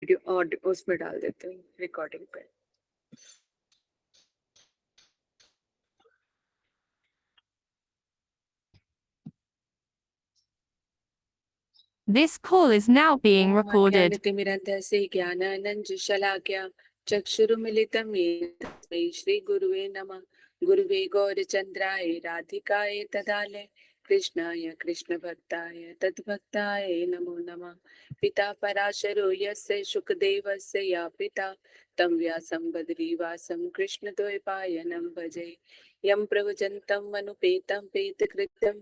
Video और उसमें डाल देते हैं रिकॉर्डिंग पे। This call is now being recorded. ज्ञानतिमिरन्धस्य ज्ञानानञ्जशलाकया चक्षुरुमिलितं येन तस्मै श्रीगुरुवे नमः। गुरुवे गौरचन्द्राय राधिकाय तदालय कृष्णाय कृष्णभक्ताय तद्भक्ताय नमो नमः। पिता पराशरो यस्य शुकदेवस्य या पिता तं व्यासं बद्रीवासं कृष्णद्वैपायनं भजे। यं प्रवचन्तं मनुपेतं पेतकृत्यं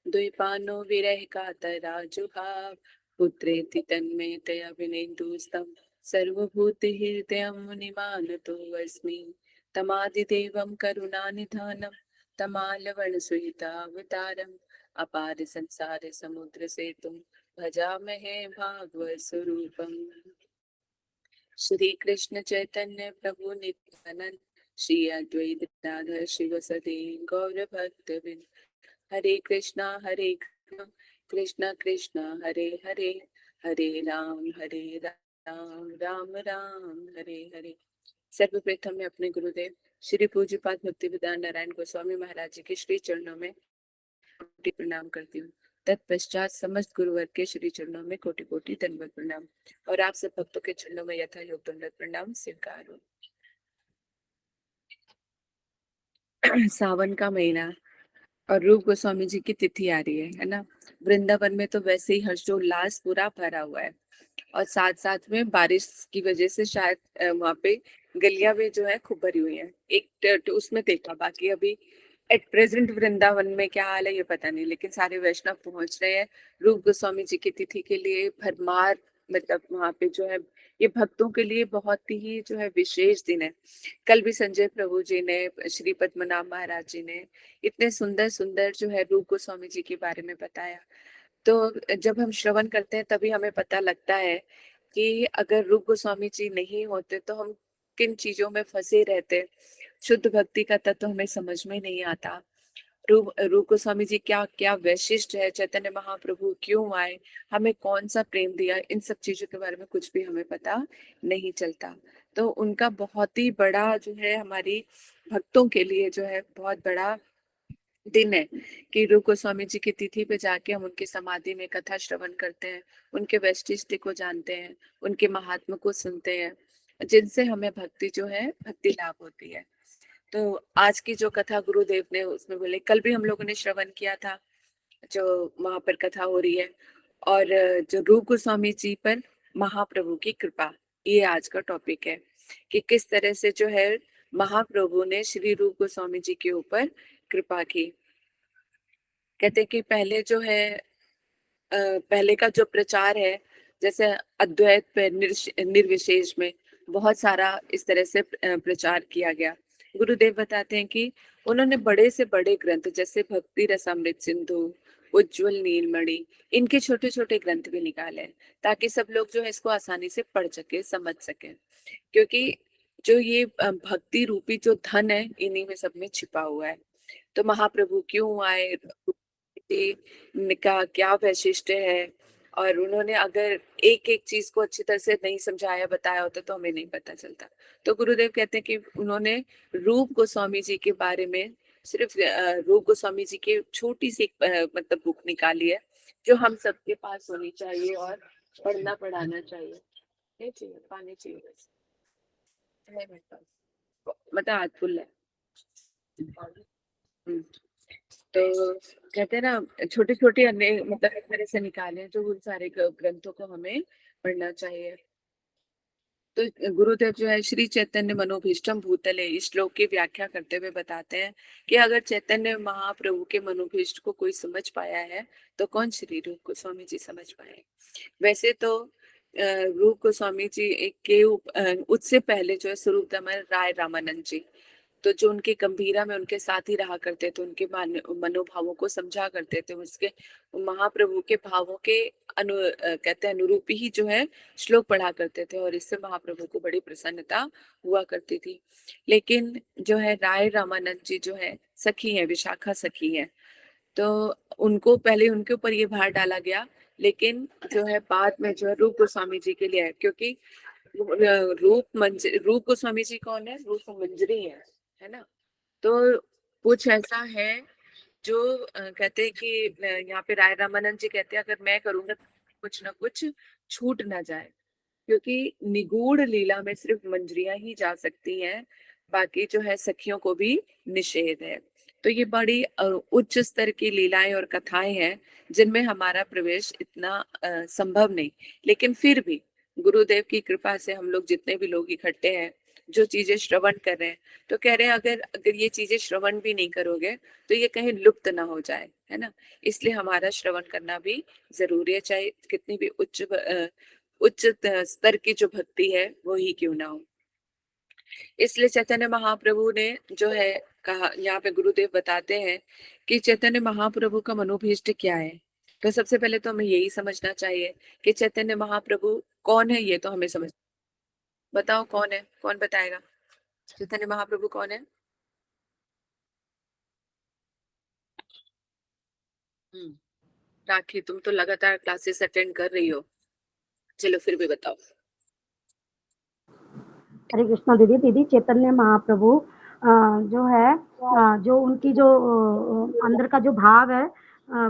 द्वैपानो विरह कातराजुहाव पुत्रेति तन्मयतया विनेन्दुस्तं सर्वभूतहृदयं मुनिमानतो अस्मि। तमादिदेवं करुणानिधानं तमालवनसुहितावतारम् अपार संसार समुद्र सेतुं भजामहे भागवत स्वरूपम्। श्री कृष्ण चैतन्य प्रभु नित्यानंद श्री अद्वैत गदाधर शिवसदि गौर भक्तवृंद। हरे कृष्णा कृष्णा कृष्णा हरे हरे, हरे राम राम राम हरे हरे। सर्वप्रथम मैं अपने गुरुदेव श्री पूज्यपाद भक्तिवेदांत नारायण गोस्वामी महाराज जी के श्री चरणों में कोटि प्रणाम करती हूँ। तत्पश्चात समस्त गुरुवर्ग के श्री चरणों में कोटि कोटि दंडवत प्रणाम और आप सब भक्तों के चरणों में यथा योग दंडवत प्रणाम स्वीकार हो। सावन का महीना और रूप गोस्वामी जी की तिथि आ रही है ना। वृंदावन में तो वैसे ही हर्षोल्लास पूरा भरा हुआ है और साथ साथ में बारिश की वजह से शायद वहां पे गलियां भी जो है खूब भरी हुई है। एक उसमें देखा, बाकी अभी एट प्रेजेंट वृंदावन में क्या हाल है ये पता नहीं, लेकिन सारे वैष्णव पहुंच रहे हैं रूप गोस्वामी जी की तिथि के लिए भरमार। मतलब वहां पे जो है ये भक्तों के लिए बहुत ही जो है विशेष दिन है। कल भी संजय प्रभु जी ने, श्री पद्मनाभ महाराज जी ने इतने सुंदर सुंदर जो है रूप गोस्वामी जी के बारे में बताया। तो जब हम श्रवण करते हैं तभी हमें पता लगता है कि अगर रूप गोस्वामी जी नहीं होते तो हम किन चीजों में फंसे रहते। शुद्ध भक्ति का तत्व हमें समझ में नहीं आता। रूप गोस्वामी जी क्या क्या वैशिष्ट है, चैतन्य महाप्रभु क्यों आए, हमें कौन सा प्रेम दिया, इन सब चीजों के बारे में कुछ भी हमें पता नहीं चलता। तो उनका बहुत ही बड़ा जो है हमारी भक्तों के लिए जो है बहुत बड़ा दिन है कि रूप गोस्वामी जी की तिथि पे जाके हम उनकी समाधि में कथा श्रवण करते हैं, उनके वैशिष्ट को जानते हैं, उनके महात्मा को सुनते हैं, जिनसे हमें भक्ति जो है भक्ति लाभ होती है। तो आज की जो कथा गुरुदेव ने उसमें बोले, कल भी हम लोगों ने श्रवण किया था जो वहां पर कथा हो रही है, और जो रूप गोस्वामी जी पर महाप्रभु की कृपा, ये आज का टॉपिक है कि किस तरह से जो है महाप्रभु ने श्री रूप गोस्वामी जी के ऊपर कृपा की। कहते हैं कि पहले जो है पहले का जो प्रचार है, जैसे अद्वैत पे निर्विशेष में बहुत सारा इस तरह से प्रचार किया गया। गुरुदेव बताते हैं कि उन्होंने बड़े से बड़े ग्रंथ जैसे भक्ति रसामृत सिंधु, उज्जवल नीलमणि, इनके छोटे छोटे ग्रंथ भी निकाले हैं, ताकि सब लोग जो है इसको आसानी से पढ़ सके, समझ सके। क्योंकि जो ये भक्ति रूपी जो धन है इन्हीं में सब में छिपा हुआ है। तो महाप्रभु क्यों आए, का क्या वैशिष्ट्य है, और उन्होंने अगर एक एक चीज को अच्छी तरह से नहीं समझाया बताया होता तो हमें नहीं पता चलता। तो गुरुदेव कहते हैं कि उन्होंने रूप गोस्वामी जी के बारे में सिर्फ रूप गोस्वामी जी की छोटी सी एक मतलब बुक निकाली है जो हम सबके पास होनी चाहिए और पढ़ना पढ़ाना चाहिए। नहीं चाहिए, पानी चाहिए बस, है मेरे पास, मतलब हाथ फुल है। हम्म। तो कहते हैं ना छोटे छोटे अन्य मतलब एक तरह से निकाले हैं, जो उन सारे ग्रंथों को हमें पढ़ना चाहिए। तो गुरुदेव जो है श्री चैतन्य मनोभीष्टम भूतले इस श्लोक की व्याख्या करते हुए बताते हैं कि अगर चैतन्य महाप्रभु के मनोभीष्ट को कोई समझ पाया है तो कौन श्री रूप गोस्वामी जी समझ पाए। वैसे तो रूप गोस्वामी जी के उससे पहले जो है स्वरूप दामन राय रामानंद जी, तो जो उनके गंभीरा में उनके साथ ही रहा करते थे, उनके मनोभावों को समझा करते थे, उसके महाप्रभु के भावों के कहते हैं अनुरूप ही जो है श्लोक पढ़ा करते थे, और इससे महाप्रभु को बड़ी प्रसन्नता हुआ करती थी। लेकिन जो है राय रामानंद जी जो है सखी है, विशाखा सखी है, तो उनको पहले उनके ऊपर ये भार डाला गया लेकिन जो है बाद में जो है रूप गोस्वामी जी के लिए है, क्योंकि रूप गोस्वामी जी कौन है? रूप मंजरी है ना। तो कुछ ऐसा है जो कहते हैं कि यहाँ पे राय रामानंद जी कहते हैं अगर मैं करूंगा तो कुछ ना कुछ छूट ना जाए, क्योंकि निगूढ़ लीला में सिर्फ मंजरियां ही जा सकती हैं, बाकी जो है सखियों को भी निषेध है। तो ये बड़ी उच्च स्तर की लीलाएं और कथाएं हैं जिनमें हमारा प्रवेश इतना संभव नहीं, लेकिन फिर भी गुरुदेव की कृपा से हम लोग जितने भी लोग इकट्ठे हैं, जो चीजें श्रवण कर रहे हैं, तो कह रहे हैं अगर अगर ये चीजें श्रवण भी नहीं करोगे तो ये कहीं लुप्त ना हो जाए, है ना। इसलिए हमारा श्रवण करना भी जरूरी है, चाहे कितनी भी उच्च स्तर की जो भक्ति है वो ही क्यों ना हो। इसलिए चैतन्य महाप्रभु ने जो है कहा, यहाँ पे गुरुदेव बताते हैं कि चैतन्य महाप्रभु का मनोभीष्ट क्या है। तो सबसे पहले तो हमें यही समझना चाहिए कि चैतन्य महाप्रभु कौन है, ये तो हमें समझ। बताओ कौन है, कौन बताएगा चैतन्य महाप्रभु कौन है? राखी, तुम तो लगातार क्लासेस अटेंड कर रही हो, चलो फिर भी बताओ। हरे कृष्णा दीदी। दीदी चैतन्य महाप्रभु जो है जो उनकी जो अंदर का जो भाव है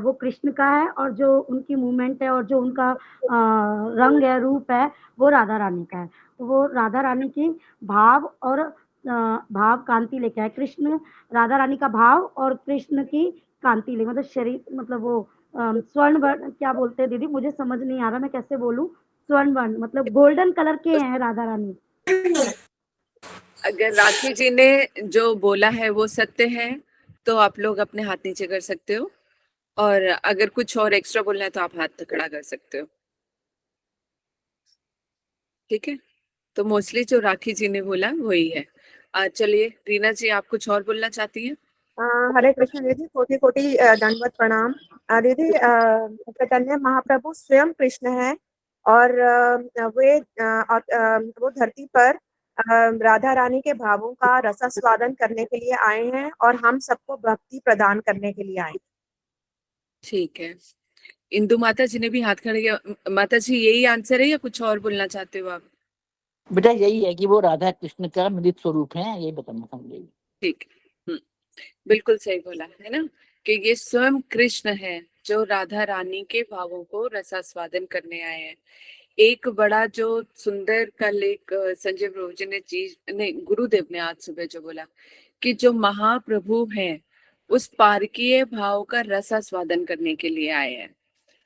वो कृष्ण का है, और जो उनकी मूवमेंट है और जो उनका रंग है, रूप है, वो राधा रानी का है। तो वो राधा रानी की भाव और भाव कांति लेके आए। कृष्ण राधा रानी का भाव और कृष्ण की कांति ले, मतलब शरीर, मतलब वो स्वर्ण वर्ण क्या बोलते हैं दीदी, मुझे समझ नहीं आ रहा मैं कैसे बोलूं। स्वर्ण वर्ण मतलब गोल्डन कलर के हैं राधा रानी। अगर राखी जी ने जो बोला है वो सत्य है तो आप लोग अपने हाथ नीचे कर सकते हो, और अगर कुछ और एक्स्ट्रा बोलना है तो आप हाथ खड़ा कर सकते हो, ठीक है। तो मोस्टली जो राखी जी ने बोला वही है। चलिए रीना जी, आप कुछ और बोलना चाहती हैं? हरे कृष्ण दीदी, कोटि कोटि दंडवत प्रणाम। दीदी चैतन्य महाप्रभु स्वयं कृष्ण है, और वो धरती पर राधा रानी के भावों का रसास्वादन करने के लिए आए हैं, और हम सबको भक्ति प्रदान करने के लिए आए हैं। ठीक है, इंदु माता जी ने भी हाथ खड़े किया। माता जी यही आंसर है या कुछ और बोलना चाहते हो आप? बेटा यही है कि वो राधा कृष्ण का मिलित स्वरूप है, यही बताना था मुझे। ठीक, बिल्कुल सही बोला है ना, कि ये स्वयं कृष्ण है जो राधा रानी के भावों को रसास्वादन करने आए हैं। एक बड़ा जो सुंदर कल एक संजय प्रभु जी ने चीज नहीं, गुरुदेव ने आज सुबह जो बोला कि जो महाप्रभु हैं उस पारकीय भाव का रसास्वादन करने के लिए आए हैं,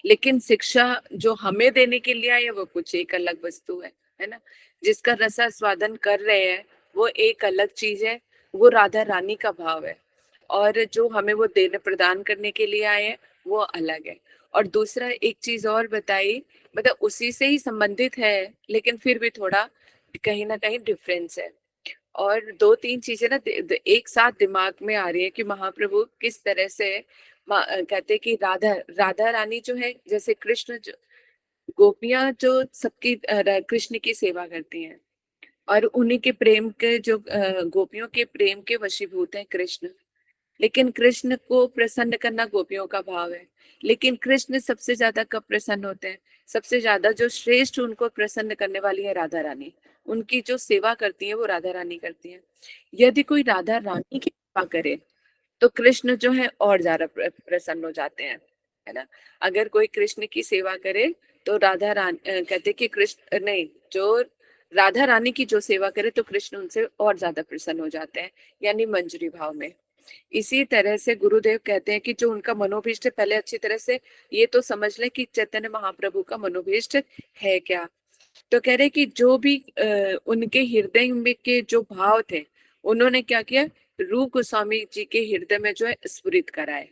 लेकिन शिक्षा जो हमें देने के लिए आए हैं वो कुछ एक अलग वस्तु है ना। जिसका रसास्वादन कर रहे हैं वो एक अलग चीज है, वो राधा रानी का भाव है, और जो हमें वो देने प्रदान करने के लिए आए हैं वो अलग है। और दूसरा एक चीज और बताई, मतलब उसी से ही संबंधित है लेकिन फिर भी थोड़ा कहीं ना कहीं डिफरेंस है। और दो तीन चीजें ना एक साथ दिमाग में आ रही है कि महाप्रभु किस तरह से कहते हैं कि राधा राधा रानी जो है, जैसे कृष्ण जो गोपियां जो सबकी कृष्ण की सेवा करती हैं, और उन्हीं के प्रेम के जो गोपियों के प्रेम के वशीभूत हैं कृष्ण। लेकिन कृष्ण को प्रसन्न करना गोपियों का भाव है, लेकिन कृष्ण सबसे ज्यादा कब प्रसन्न होते हैं? सबसे ज्यादा जो श्रेष्ठ उनको प्रसन्न करने वाली है राधा रानी, उनकी जो सेवा करती है वो राधा रानी करती है। यदि कोई राधा रानी की सेवा करे तो कृष्ण जो है और ज्यादा प्रसन्न हो जाते हैं, है ना। अगर कोई कृष्ण की सेवा करे तो राधा रानी कहते कि कृष्ण नहीं, जो राधा रानी की जो सेवा करे तो कृष्ण उनसे और ज्यादा प्रसन्न हो जाते हैं, यानी मंजरी भाव में। इसी तरह से गुरुदेव कहते हैं कि जो उनका मनोभीष्ट है, पहले अच्छी तरह से ये तो समझ ले कि चैतन्य महाप्रभु का मनोभीष्ट है क्या। तो कह रहे कि जो भी उनके हृदय में के जो भाव थे उन्होंने क्या किया, रूप गोस्वामी जी के हृदय में जो है स्फुरित कराए,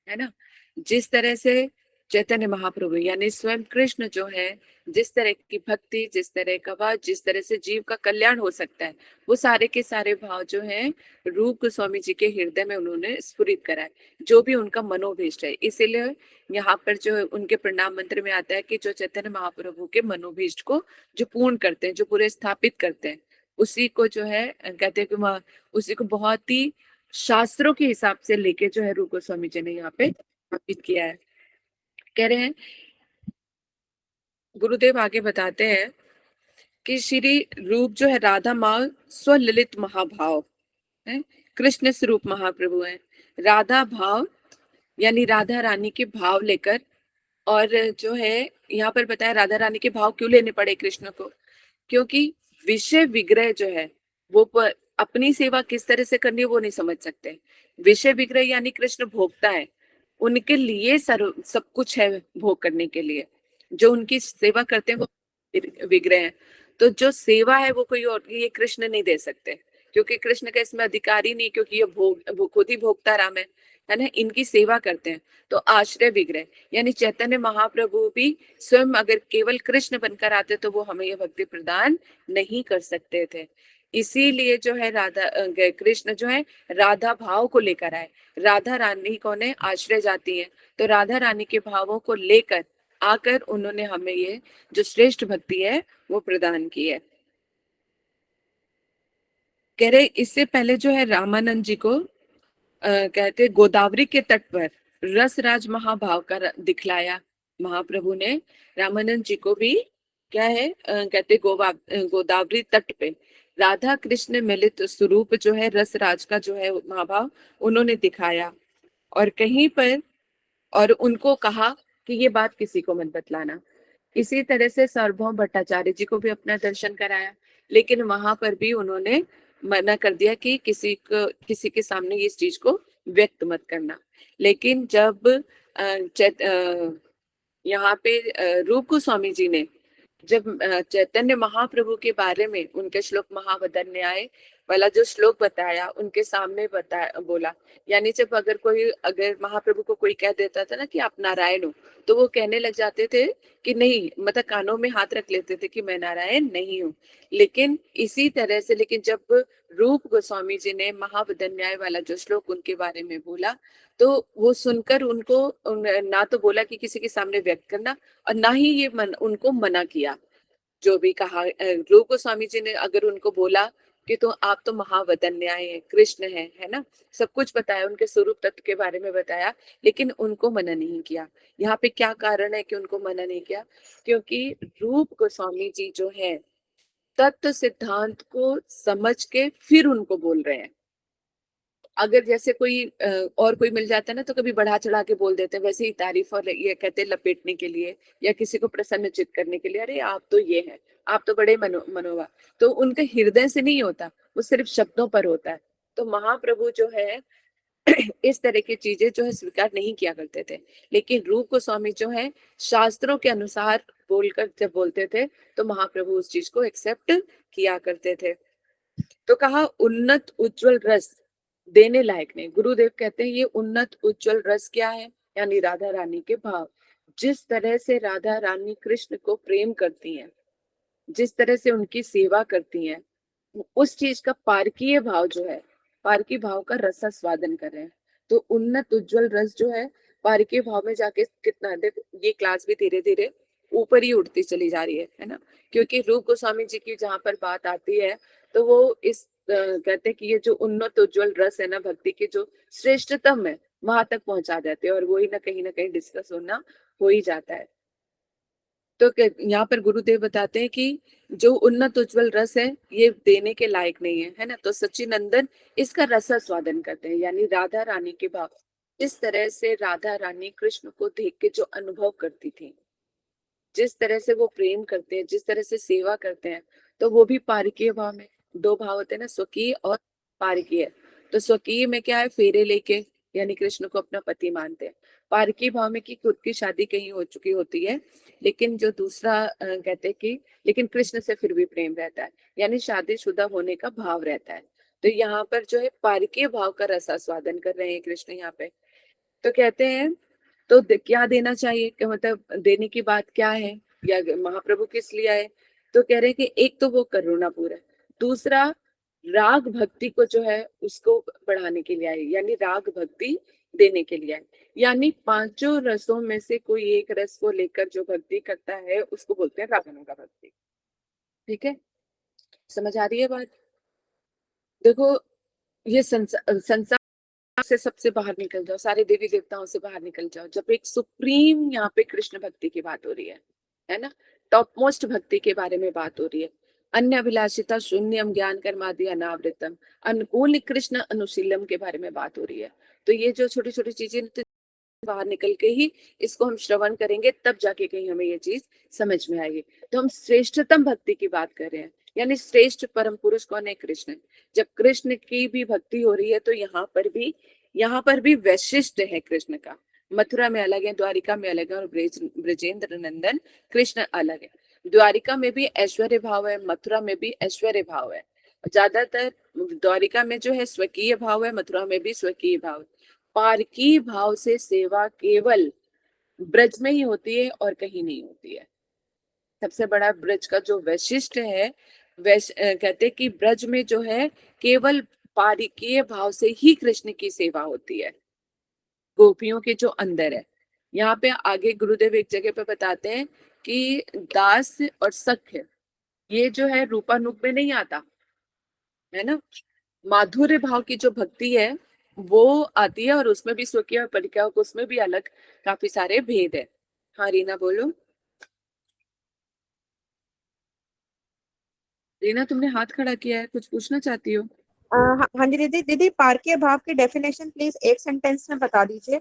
है ना। जिस तरह से चैतन्य महाप्रभु यानी स्वयं कृष्ण जो है, जिस तरह की भक्ति, जिस तरह का भाव, जिस तरह से जीव का कल्याण हो सकता है, वो सारे के सारे भाव जो हैं रूप गोस्वामी जी के हृदय में उन्होंने स्फुरित कराए, जो भी उनका मनोभीष्ट है। इसीलिए यहाँ पर जो उनके प्रणाम मंत्र में आता है कि जो चैतन्य महाप्रभु के मनोभीष्ट को जो पूर्ण करते हैं, जो पूरे स्थापित करते हैं, उसी को जो है कहते हैं कि उसी को बहुत ही शास्त्रों के हिसाब से लेके जो है रूप गोस्वामी जी ने यहाँ पे स्थापित किया है। कह रहे हैं गुरुदेव आगे बताते हैं कि श्री रूप जो है राधा माँ स्वललित महाभाव है, कृष्ण स्वरूप महाप्रभु है। राधा भाव यानी राधा रानी के भाव लेकर, और जो है यहाँ पर बताया राधा रानी के भाव क्यों लेने पड़े कृष्ण को, क्योंकि विषय विग्रह जो है वो अपनी सेवा किस तरह से करनी है वो नहीं समझ सकते। विषय विग्रह यानी कृष्ण भोगता है, उनके लिए सब कुछ है भोग करने के लिए। जो उनकी सेवा करते हैं वो विग्रह है। तो जो सेवा है वो कोई और ये कृष्ण नहीं दे सकते, क्योंकि कृष्ण का इसमें अधिकार ही नहीं, क्योंकि ये खुद ही भोगता राम है ना। इनकी सेवा करते हैं। तो आश्रय विग्रह यानी चैतन्य महाप्रभु भी स्वयं अगर केवल कृष्ण बनकर आते तो वो हमें ये भक्ति प्रदान नहीं कर सकते थे। इसीलिए जो है कृष्ण जो है राधा भाव को लेकर आए। राधा रानी कौन है? आश्रय जाती है। तो राधा रानी के भावों को लेकर आकर उन्होंने हमें ये जो श्रेष्ठ भक्ति है वो प्रदान की है। कह रहे इससे पहले जो है रामानंद जी को कहते गोदावरी के तट पर रसराज महाभाव का दिखलाया महाप्रभु ने। रामानंद जी को भी क्या है कहते गोदावरी तट पे राधा कृष्ण मिलित स्वरूप जो है रसराज का जो है महाभाव उन्होंने दिखाया। और कहीं पर और उनको कहा कि ये बात किसी को मत बतलाना। इसी तरह से सार्वभौम भट्टाचार्य जी को भी अपना दर्शन कराया, लेकिन वहां पर भी उन्होंने मना कर दिया कि किसी के सामने इस चीज को व्यक्त मत करना। लेकिन जब यहाँ पे रूप गोस्वामी जी ने जब चैतन्य महाप्रभु के बारे में उनके श्लोक महावदन्याय वाला जो श्लोक बताया उनके सामने बताया बोला, यानी जब अगर महाप्रभु को कोई कह देता था ना कि आप नारायण हो, तो वो कहने लग जाते थे कि नहीं, मतलब कानों में हाथ रख लेते थे कि मैं नारायण नहीं हूँ। लेकिन इसी तरह से लेकिन जब रूप गोस्वामी जी ने महावदन्याय वाला जो श्लोक उनके बारे में बोला, तो वो सुनकर ना तो बोला कि किसी के सामने व्यक्त करना, और ना ही ये उनको मना किया। जो भी कहा रूप गोस्वामी जी ने अगर उनको बोला कि तो आप तो महावदन्याय है, कृष्ण है ना, सब कुछ बताया, उनके स्वरूप तत्व के बारे में बताया, लेकिन उनको मना नहीं किया। यहाँ पे क्या कारण है कि उनको मना नहीं किया? क्योंकि रूप गोस्वामी जी जो है तत्व सिद्धांत को समझ के फिर उनको बोल रहे हैं। अगर जैसे कोई और कोई मिल जाता है ना तो कभी बढ़ा चढ़ा के बोल देते हैं, वैसे ही तारीफ और ये कहते हैं लपेटने के लिए या किसी को प्रसन्नचित करने के लिए, अरे आप तो ये है, आप तो बड़े मनोवा। तो उनके हृदय से नहीं होता, वो सिर्फ शब्दों पर होता है। तो महाप्रभु जो है इस तरह की चीजें जो है स्वीकार नहीं किया करते थे। लेकिन रूप गोस्वामी जो है शास्त्रों के अनुसार बोलकर जब बोलते थे तो महाप्रभु उस चीज को एक्सेप्ट किया करते थे। तो कहा उन्नत उज्जवल रस देने लायक नहीं। गुरुदेव कहते हैं ये उन्नत उज्जवल रस क्या है? यानी राधा रानी के भाव। जिस तरह से राधा रानी कृष्ण को प्रेम करती हैं, जिस तरह से उनकी सेवा करती हैं, उस चीज का पारकीय भाव जो है, पारकी भाव का रसास्वादन कर रहे हैं। तो उन्नत उज्जवल रस जो है पारकीय भाव में जाके कितना, देखो ये क्लास भी धीरे धीरे ऊपर ही उठती चली जा रही है ना। क्योंकि रूप गोस्वामी जी की जहाँ पर बात आती है तो वो इस कहते हैं कि ये जो उन्नत उज्जवल रस है ना भक्ति की जो श्रेष्ठतम है वहां तक पहुंचा जाते हैं, और वही ना कहीं डिस्कस होना हो ही जाता है। तो यहाँ पर गुरुदेव बताते हैं कि जो उन्नत उज्जवल रस है ये देने के लायक नहीं है ना। तो सच्चिनंदन इसका रसास्वादन करते हैं, यानी राधा रानी के भाव। इस तरह से राधा रानी कृष्ण को देख के जो अनुभव करती थी, जिस तरह से वो प्रेम करते हैं, जिस तरह से सेवा करते हैं, तो वो भी पारकीय भाव में। दो भाव होते हैं ना, स्वकीय और पारकीय। तो स्वकीय में क्या है, फेरे लेके यानी कृष्ण को अपना पति मानते हैं। पारकीय भाव में कि खुद की शादी कहीं हो चुकी होती है, लेकिन जो दूसरा कहते हैं कि लेकिन कृष्ण से फिर भी प्रेम रहता है, यानी शादीशुदा होने का भाव रहता है। तो यहाँ पर जो है पारकीय भाव का रसास्वादन कर रहे हैं कृष्ण यहाँ पे। तो कहते हैं तो क्या देना चाहिए, कि मतलब देने की बात क्या है, या महाप्रभु किस लिए आए? तो कह रहे हैं कि एक तो वो करुणापूर्ण है, दूसरा राग भक्ति को जो है उसको बढ़ाने के लिए आए, यानी राग भक्ति देने के लिए आए। यानी पांचों रसों में से कोई एक रस को लेकर जो भक्ति करता है उसको बोलते हैं रागानुगा भक्ति। ठीक है, समझ आ रही है बात? देखो ये संसार से सबसे बाहर निकल जाओ, सारे देवी देवताओं से बाहर निकल जाओ, जब एक सुप्रीम यहाँ पे कृष्ण भक्ति की बात हो रही है ना, टॉप मोस्ट भक्ति के बारे में बात हो रही है। अन्य अभिलाषिता शून्यम ज्ञान कर्मादि अनावृतम, अनुकूल कृष्ण अनुशीलम के बारे में बात हो रही है। तो ये जो छोटी छोटी चीजें बाहर निकल के ही इसको हम श्रवण करेंगे, तब जाके कहीं हमें ये चीज समझ में आएगी। तो हम श्रेष्ठतम भक्ति की बात कर रहे हैं, यानी श्रेष्ठ परम पुरुष कौन है? कृष्ण। जब कृष्ण की भी भक्ति हो रही है तो यहाँ पर भी वैशिष्ट है कृष्ण का। मथुरा में अलग है, द्वारिका में अलग है, और ब्रजेंद्र नंदन कृष्ण अलग है। द्वारिका में भी ऐश्वर्य भाव है, मथुरा में भी ऐश्वर्य भाव है। ज्यादातर द्वारिका में जो है स्वकीय भाव है, मथुरा में भी स्वकीय भाव है। पारकी भाव से सेवा केवल ब्रज में ही होती है और कहीं नहीं होती है। सबसे बड़ा ब्रज का जो वैशिष्ट है, कहते कि ब्रज में जो है केवल पारकीय भाव से ही कृष्ण की सेवा होती है, गोपियों के जो अंदर है। यहाँ पे आगे गुरुदेव एक जगह पे बताते हैं कि दास और सख्य ये जो है रूपानुग में नहीं आता है ना। माधुर्य भाव की जो भक्ति है वो आती है, और उसमें भी स्वकीय और परिक्रिया, उसमें भी अलग काफी सारे भेद है। हाँ रीना बोलो। रीना तुमने हाथ खड़ा किया है, कुछ पूछना चाहती हो? हाँ जी दीदी, पारकीय भाव की डेफिनेशन प्लीज एक सेंटेंस में बता दीजिए।